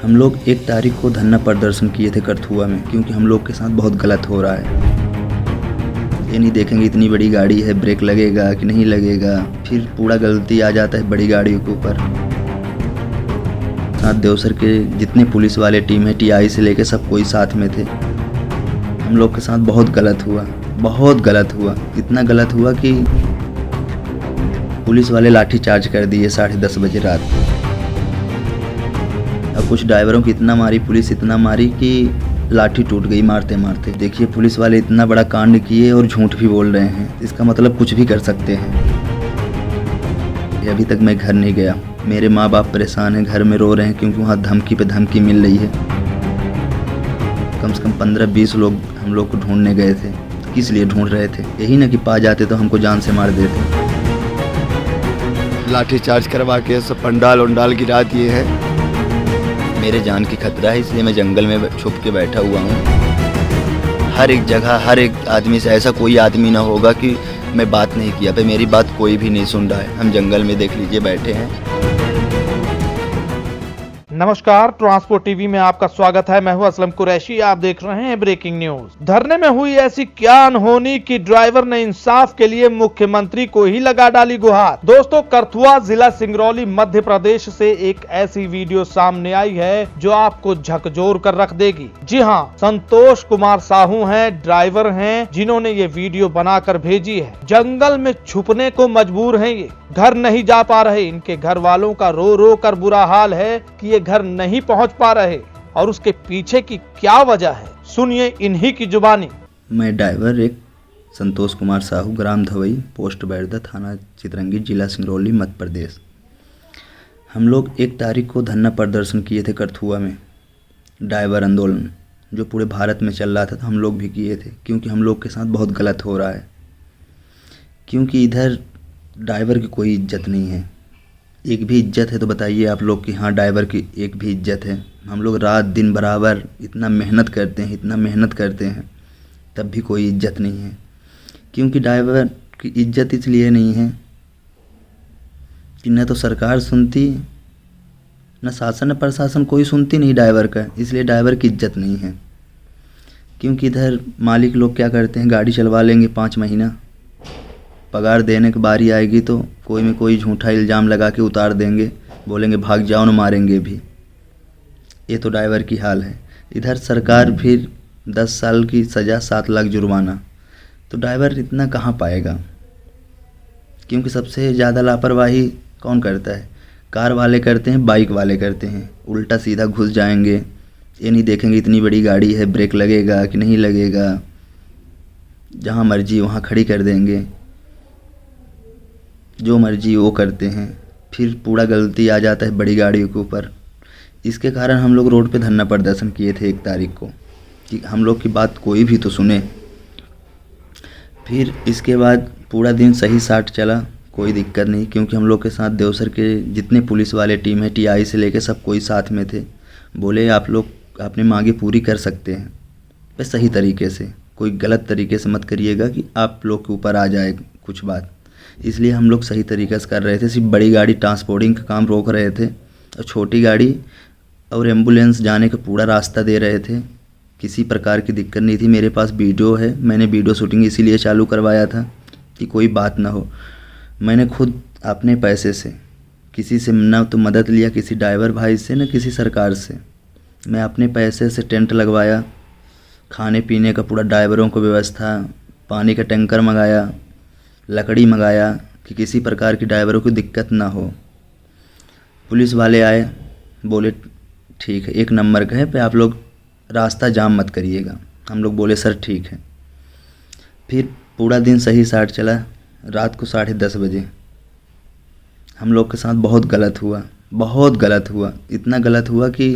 हम लोग 1 तारीख को धरना प्रदर्शन किए थे करथुआ में, क्योंकि हम लोग के साथ बहुत गलत हो रहा है। ये नहीं देखेंगे इतनी बड़ी गाड़ी है, ब्रेक लगेगा कि नहीं लगेगा, फिर पूरा गलती आ जाता है बड़ी गाड़ियों के ऊपर। साथ देवसर के जितने पुलिस वाले टीम है, टीआई से लेके सब कोई साथ में थे। हम लोग के साथ बहुत गलत हुआ, बहुत गलत हुआ। इतना गलत हुआ कि पुलिस वाले लाठी चार्ज कर दिए 10:30 बजे रात को। अब कुछ ड्राइवरों की इतना मारी पुलिस, इतना मारी कि लाठी टूट गई मारते मारते। देखिए पुलिस वाले इतना बड़ा कांड किए और झूठ भी बोल रहे हैं, इसका मतलब कुछ भी कर सकते हैं। अभी तक मैं घर नहीं गया, मेरे माँ बाप परेशान हैं, घर में रो रहे हैं क्योंकि वहाँ धमकी पे धमकी मिल रही है। कम से कम 15-20 लोग हम लोग को ढूंढने गए थे। किस लिए ढूंढ रहे थे? यही ना कि पा जाते तो हमको जान से मार देते। लाठी चार्ज करवा के सब पंडाल उंडाल गिरा दिए हैं। मेरे जान की खतरा है, इसलिए मैं जंगल में छुप के बैठा हुआ हूँ। हर एक जगह हर एक आदमी से ऐसा कोई आदमी ना होगा कि मैं बात नहीं किया पे मेरी बात कोई भी नहीं सुन रहा है। हम जंगल में देख लीजिए बैठे हैं। नमस्कार, ट्रांसपोर्ट टीवी में आपका स्वागत है। मैं हूं असलम कुरैशी। आप देख रहे हैं ब्रेकिंग न्यूज। धरने में हुई ऐसी क्या अनहोनी कि ड्राइवर ने इंसाफ के लिए मुख्यमंत्री को ही लगा डाली गुहार। दोस्तों, करथुआ जिला सिंगरौली मध्य प्रदेश से एक ऐसी वीडियो सामने आई है जो आपको झकझोर कर रख देगी। जी हां, संतोष कुमार साहू हैं, ड्राइवर हैं, जिन्होंने ये वीडियो बनाकर भेजी है। जंगल में छुपने को मजबूर हैं ये, घर नहीं जा पा रहे। इनके घर वालों का रो रो कर बुरा हाल है कि ये घर नहीं पहुंच पा रहे, और उसके पीछे की क्या वजह है, सुनिए इन्हीं की जुबानी। मैं ड्राइवर एक संतोष कुमार साहू, ग्राम धवई, पोस्ट बैरदा, थाना चितरंगी, जिला सिंगरौली, मध्य प्रदेश। हम लोग 1 तारीख को धरना प्रदर्शन किए थे करथुआ में। ड्राइवर आंदोलन जो पूरे भारत में चल रहा था, तो हम लोग भी किए थे, क्योंकि हम लोग के साथ बहुत गलत हो रहा है। क्योंकि इधर ड्राइवर की कोई इज्जत नहीं है। एक भी इज्जत है तो बताइए आप लोग कि हाँ ड्राइवर की एक भी इज्जत है? हम लोग रात दिन बराबर इतना मेहनत करते हैं, इतना मेहनत करते हैं, तब भी कोई इज्जत नहीं है। क्योंकि ड्राइवर की इज्जत इसलिए नहीं है कि न तो सरकार सुनती, न शासन न प्रशासन, कोई सुनती नहीं ड्राइवर का, इसलिए ड्राइवर की इज्जत नहीं है। क्योंकि इधर मालिक लोग क्या करते हैं, गाड़ी चलवा लेंगे 5 महीना, पगार देने की बारी आएगी तो कोई में कोई झूठा इल्ज़ाम लगा के उतार देंगे, बोलेंगे भाग जाओ न मारेंगे भी। ये तो ड्राइवर की हाल है। इधर सरकार फिर 10 साल की सज़ा, 7 लाख जुर्माना, तो ड्राइवर इतना कहाँ पाएगा? क्योंकि सबसे ज़्यादा लापरवाही कौन करता है? कार वाले करते हैं, बाइक वाले करते हैं। उल्टा सीधा घुस जाएंगे, ये नहीं देखेंगे इतनी बड़ी गाड़ी है, ब्रेक लगेगा कि नहीं लगेगा, जहाँ मर्जी वहाँ खड़ी कर देंगे, जो मर्जी वो करते हैं। फिर पूरा गलती आ जाता है बड़ी गाड़ियों के ऊपर। इसके कारण हम लोग रोड पे धरना प्रदर्शन किए थे 1 तारीख को, कि हम लोग की बात कोई भी तो सुने। फिर इसके बाद पूरा दिन सही साट चला, कोई दिक्कत नहीं, क्योंकि हम लोग के साथ देवसर के जितने पुलिस वाले टीम है, टीआई से लेके सब कोई साथ में थे। बोले आप लोग अपनी मांगे पूरी कर सकते हैं, बस सही तरीके से, कोई गलत तरीके से मत करिएगा कि आप लोग के ऊपर आ जाए कुछ बात। इसलिए हम लोग सही तरीके से कर रहे थे। सिर्फ बड़ी गाड़ी ट्रांसपोर्टिंग का काम रोक रहे थे, और छोटी गाड़ी और एम्बुलेंस जाने का पूरा रास्ता दे रहे थे। किसी प्रकार की दिक्कत नहीं थी। मेरे पास वीडियो है, मैंने वीडियो शूटिंग इसीलिए चालू करवाया था कि कोई बात ना हो। मैंने खुद अपने पैसे से, किसी से ना तो मदद लिया, किसी ड्राइवर भाई से, न किसी सरकार से। मैं अपने पैसे से टेंट लगवाया, खाने पीने का पूरा ड्राइवरों को व्यवस्था, पानी का टैंकर मंगाया, लकड़ी मंगाया कि किसी प्रकार की ड्राइवरों को दिक्कत ना हो। पुलिस वाले आए, बोले ठीक है, 1 नंबर का है पे आप लोग रास्ता जाम मत करिएगा। हम लोग बोले सर ठीक है। फिर पूरा दिन सही साट चला। रात को 10:30 बजे हम लोग के साथ बहुत गलत हुआ, बहुत गलत हुआ। इतना गलत हुआ कि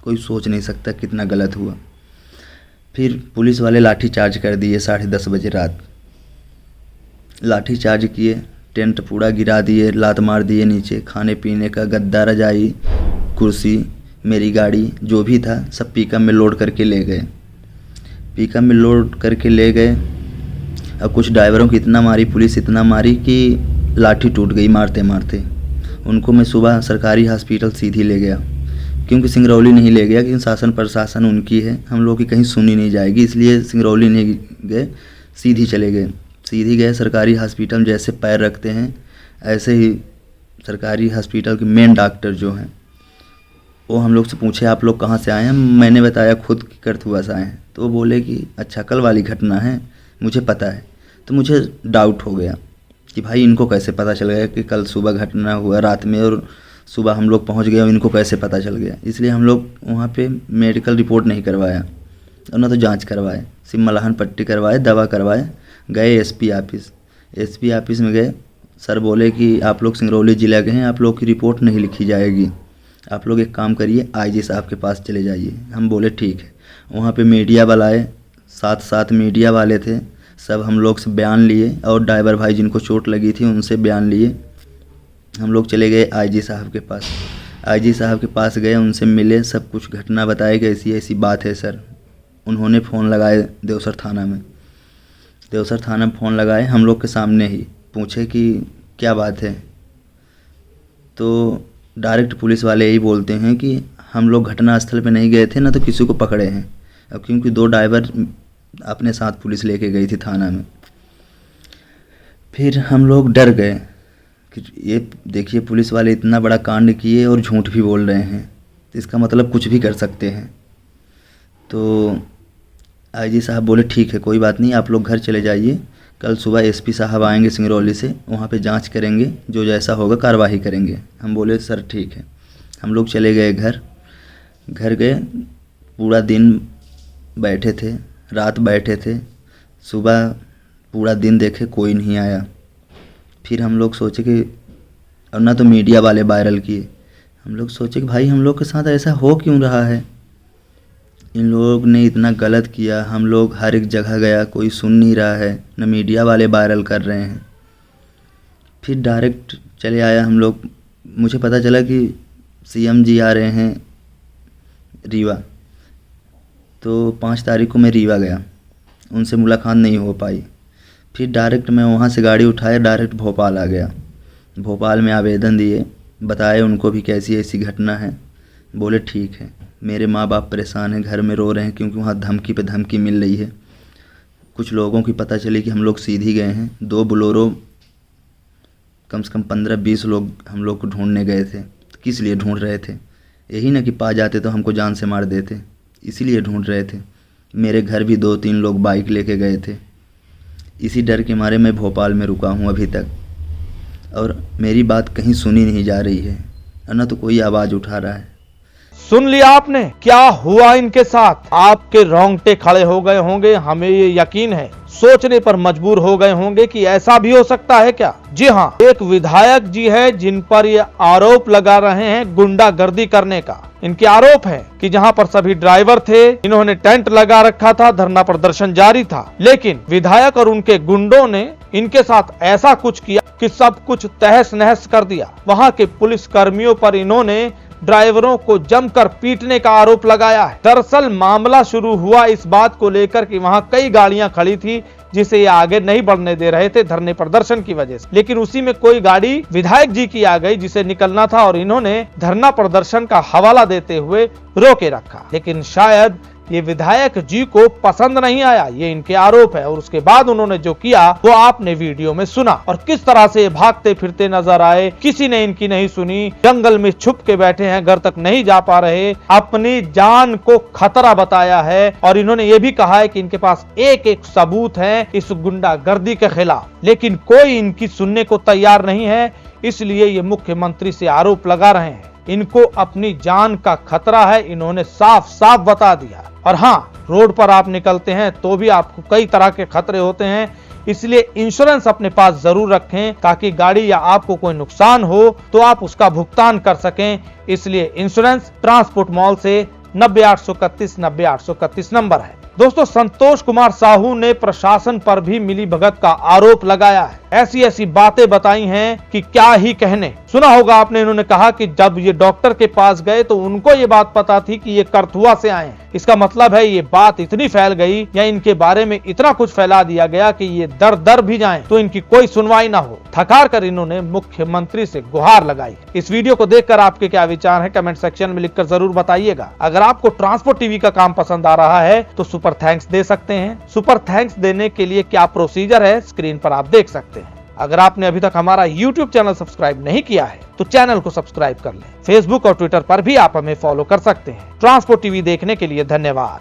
कोई सोच नहीं सकता कितना गलत हुआ। फिर पुलिस वाले लाठी चार्ज कर दिए 10:30 बजे रात। लाठी चार्ज किए, टेंट पूरा गिरा दिए, लात मार दिए नीचे। खाने पीने का गद्दा, रजाई, कुर्सी, मेरी गाड़ी जो भी था सब पिकअप में लोड करके ले गए। पिकअप में लोड करके ले गए। और कुछ ड्राइवरों की इतना मारी पुलिस, इतना मारी कि लाठी टूट गई मारते मारते। उनको मैं सुबह सरकारी हॉस्पिटल सीधी ले गया, क्योंकि सिंगरौली नहीं ले गया, क्योंकि शासन प्रशासन उनकी है, हम लोग की कहीं सुनी नहीं जाएगी, इसलिए सिंगरौली नहीं गए, सीधी चले गए। सीधी गए सरकारी हॉस्पिटल, जैसे पैर रखते हैं ऐसे ही सरकारी हॉस्पिटल के मेन डॉक्टर जो हैं वो हम लोग से पूछे आप लोग कहाँ से आए हैं। मैंने बताया खुद करथुआ से आए हैं। तो वो बोले कि अच्छा कल वाली घटना है, मुझे पता है। तो मुझे डाउट हो गया कि भाई इनको कैसे पता चल गया कि कल सुबह घटना हुआ रात में और सुबह हम लोग पहुंच गए और इनको कैसे पता चल गया। इसलिए हम लोग वहाँ पे मेडिकल रिपोर्ट नहीं करवाया और ना तो जांच करवाए, सिर्फ मलहन पट्टी करवाए, दवा करवाए। गए एसपी ऑफिस में गए। सर बोले कि आप लोग सिंगरौली ज़िला के हैं, आप लोग की रिपोर्ट नहीं लिखी जाएगी, आप लोग एक काम करिए आईजी साहब के पास चले जाइए। हम बोले ठीक है। वहाँ पे मीडिया वाला आए, साथ मीडिया वाले थे, सब हम लोग से बयान लिए और ड्राइवर भाई जिनको चोट लगी थी उनसे बयान लिए। हम लोग चले गए आईजी साहब के पास। आईजी साहब के पास गए, उनसे मिले, सब कुछ घटना बताए कि ऐसी ऐसी बात है सर। उन्होंने फ़ोन लगाए देवसर थाना में। देवसर थाना में फ़ोन लगाए, हम लोग के सामने ही पूछे कि क्या बात है। तो डायरेक्ट पुलिस वाले यही बोलते हैं कि हम लोग घटनास्थल पे नहीं गए थे, ना तो किसी को पकड़े हैं, अब क्योंकि 2 ड्राइवर अपने साथ पुलिस लेके गई थी थाना में। फिर हम लोग डर गए कि ये देखिए पुलिस वाले इतना बड़ा कांड किए और झूठ भी बोल रहे हैं, तो इसका मतलब कुछ भी कर सकते हैं। तो आईजी साहब बोले ठीक है कोई बात नहीं, आप लोग घर चले जाइए, कल सुबह एसपी साहब आएंगे सिंगरौली से, वहाँ पे जांच करेंगे, जो जैसा होगा कार्रवाई करेंगे। हम बोले सर ठीक है। हम लोग चले गए घर गए, पूरा दिन बैठे थे, रात बैठे थे, सुबह पूरा दिन देखे कोई नहीं आया। फिर हम लोग सोचे कि और ना तो मीडिया वाले वायरल किए, हम लोग सोचे कि भाई हम लोग के साथ ऐसा हो क्यों रहा है, इन लोग ने इतना गलत किया, हम लोग हर एक जगह गया, कोई सुन नहीं रहा है, न मीडिया वाले वायरल कर रहे हैं। फिर डायरेक्ट चले आया हम लोग, मुझे पता चला कि सीएम जी आ रहे हैं रीवा, तो 5 तारीख को मैं रीवा गया, उनसे मुलाकात नहीं हो पाई। फिर डायरेक्ट मैं वहाँ से गाड़ी उठाया, डायरेक्ट भोपाल आ गया। भोपाल में आवेदन दिए, बताए उनको भी कैसी ऐसी घटना है। बोले ठीक है। मेरे माँ बाप परेशान हैं, घर में रो रहे हैं, क्योंकि वहाँ धमकी पे धमकी मिल रही है। कुछ लोगों की पता चली कि हम लोग सीधी गए हैं, 2 बोलेरो, कम से कम 15-20 लोग हम लोग को ढूंढने गए थे। तो किस लिए ढूंढ रहे थे, यही ना कि पा जाते तो हमको जान से मार देते, इसीलिए ढूंढ रहे थे। मेरे घर भी 2-3 लोग बाइक लेके गए थे। इसी डर के मारे मैं भोपाल में रुका हूँ अभी तक, और मेरी बात कहीं सुनी नहीं जा रही है, ना तो कोई आवाज़ उठा रहा है। सुन लिया आपने क्या हुआ इनके साथ, आपके रोंगटे खड़े हो गए होंगे, हमें ये यकीन है, सोचने पर मजबूर हो गए होंगे कि ऐसा भी हो सकता है क्या। जी हाँ, एक विधायक जी है जिन पर ये आरोप लगा रहे हैं गुंडागर्दी करने का। इनके आरोप है कि जहां पर सभी ड्राइवर थे, इन्होंने टेंट लगा रखा था, धरना प्रदर्शन जारी था, लेकिन विधायक और उनके गुंडों ने इनके साथ ऐसा कुछ किया कि सब कुछ तहस नहस कर दिया। वहां के पुलिस कर्मियों पर इन्होंने ड्राइवरों को जमकर पीटने का आरोप लगाया है। दरअसल मामला शुरू हुआ इस बात को लेकर कि वहां कई गाड़ियां खड़ी थी जिसे ये आगे नहीं बढ़ने दे रहे थे धरने प्रदर्शन की वजह से, लेकिन उसी में कोई गाड़ी विधायक जी की आ गई जिसे निकलना था और इन्होंने धरना प्रदर्शन का हवाला देते हुए रोके रखा। लेकिन शायद ये विधायक जी को पसंद नहीं आया, ये इनके आरोप है, और उसके बाद उन्होंने जो किया वो आपने वीडियो में सुना, और किस तरह से भागते फिरते नजर आए, किसी ने इनकी नहीं सुनी, जंगल में छुप के बैठे हैं, घर तक नहीं जा पा रहे, अपनी जान को खतरा बताया है, और इन्होंने ये भी कहा है कि इनके पास एक सबूत है इस गुंडागर्दी के खिलाफ, लेकिन कोई इनकी सुनने को तैयार नहीं है। इसलिए ये मुख्यमंत्री से आरोप लगा रहे हैं, इनको अपनी जान का खतरा है, इन्होंने साफ साफ बता दिया। और हाँ, रोड पर आप निकलते हैं तो भी आपको कई तरह के खतरे होते हैं, इसलिए इंश्योरेंस अपने पास जरूर रखें ताकि गाड़ी या आपको कोई नुकसान हो तो आप उसका भुगतान कर सकें। इसलिए इंश्योरेंस ट्रांसपोर्ट मॉल से 90-831 नंबर है। दोस्तों, संतोष कुमार साहू ने प्रशासन पर भी मिलीभगत का आरोप लगाया है। ऐसी ऐसी बातें बताई हैं कि क्या ही कहने। सुना होगा आपने, इन्होंने कहा कि जब ये डॉक्टर के पास गए तो उनको ये बात पता थी कि ये करथुआ से आए हैं। इसका मतलब है ये बात इतनी फैल गई या इनके बारे में इतना कुछ फैला दिया गया कि ये दर दर भी जाएं तो इनकी कोई सुनवाई ना हो। थकार कर इन्होंने मुख्यमंत्री से गुहार लगाई। इस वीडियो को देखकर आपके क्या विचार हैं, कमेंट सेक्शन में लिखकर जरूर बताइएगा। अगर आपको ट्रांसपोर्ट टीवी का काम पसंद आ रहा है तो सुपर थैंक्स दे सकते हैं। सुपर थैंक्स देने के लिए क्या प्रोसीजर है, स्क्रीन पर आप देख सकते हैं। अगर आपने अभी तक हमारा YouTube चैनल सब्सक्राइब नहीं किया है तो चैनल को सब्सक्राइब कर लें। फेसबुक और ट्विटर पर भी आप हमें फॉलो कर सकते हैं। ट्रांसपोर्ट टीवी देखने के लिए धन्यवाद।